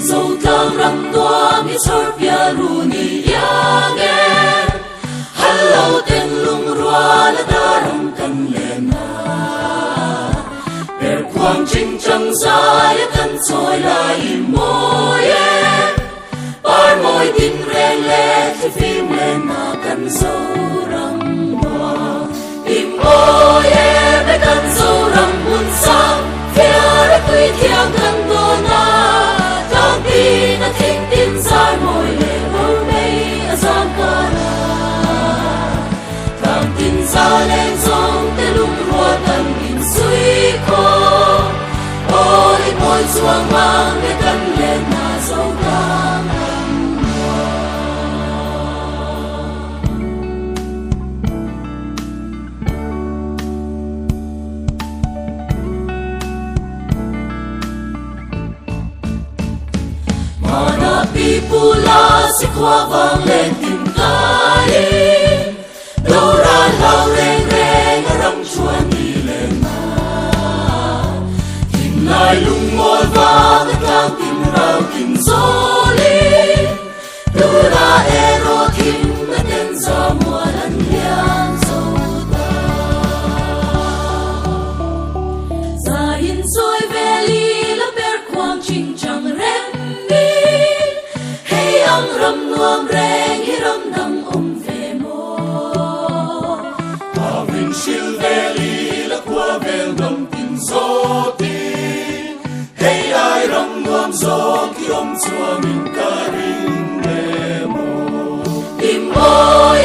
dầu tlang ram tua mi sor pia ru ni yang e hello ten lung rua la daram kan le na per quang ching chang sa ya kan soi lai mo ye par moi tin ren le chi phim le na kan dầu ram hoa im mo ye be kan dầu ram mun sa phía đã quy thiang kan do na tang tin na thing tin sai moi le hol mei a zam ka na tang tin sa lên song te lung rua tan in sui ko ôi moi chuang mang le kan le na dầu tang pula si qua vang lên tim tai đâu ra lao reng reng răng chuan đi lên na tim lai lung ngồi va cái cang tim rau tim gió li đâu ra ero tim na ten gió mùa lần liang dâu ta za in soi về li la per quang ching chang rem ang ram nuam reng hi ram dang ve mo avin shil veli la kwa vel dam tin zo ti hey ai ram nuam zo ki chua min ka ring ve mo im mo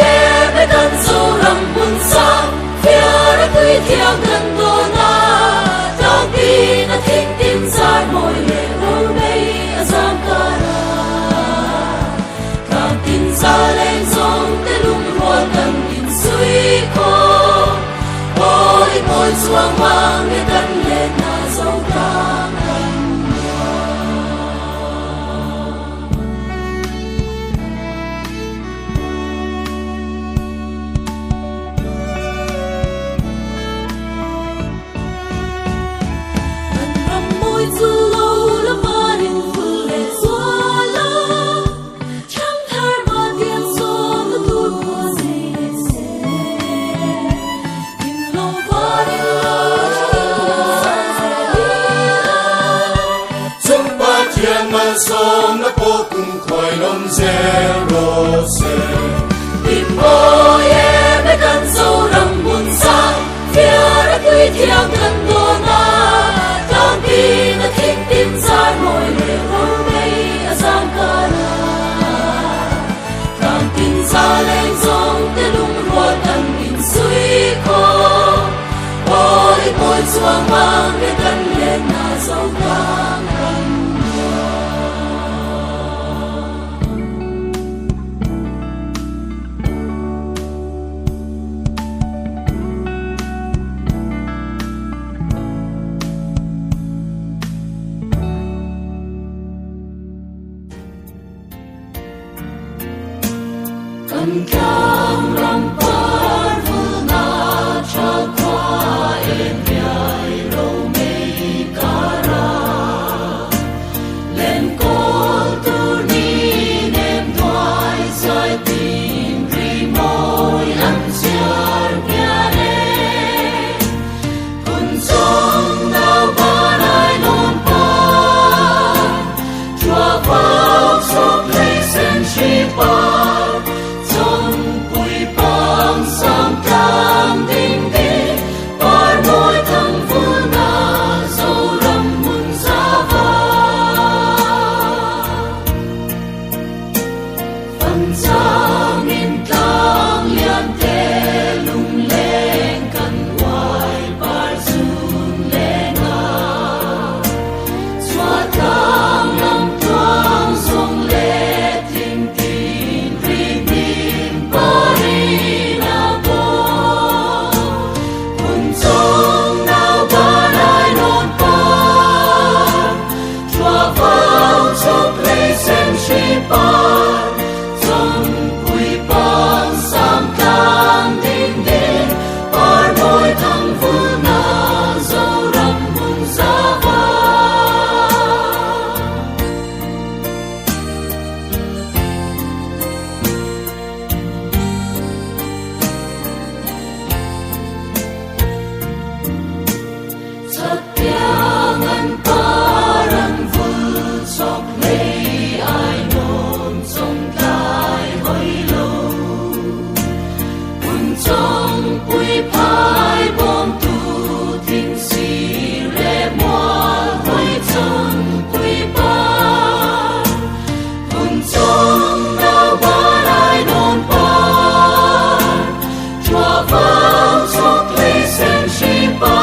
ye be tan zo ram mun sa fia ra tui thiang kan do na tang pi na thing tin zai moi le hol mei a zam ka sa lên sông te lung rua tan in sui ko ôi moi chuang mang le kan le na dầu tang an ram moi chu lo la ma in fu le zua lo song na po kung khoi nom zero se im mo ye be kan zo ram mun sa fia ra tui thiang kan do na tang pi na thing tin zai moi le hol mei a zam ka na tang tin sa lên song te lung rua tan in sui ko ôi moi chuang mang le kan le na dầu tang Cầm cam ram par vu na cha qua em nhai râu mây cara lên col tu ni nem toai sai tim ri môi ăn xiar nhà đê kun sông đau ba nai non pa chua vào sop lấy sen chi pa Sakyangan parang vulsok lay ai non trong tai hoi lâu un trong quy phai bom tu thiên si re moa hoi trong quy ba un trong nào ba ai non ba chua vang chok lay sen chi ba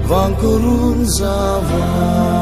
Vang kurun zawa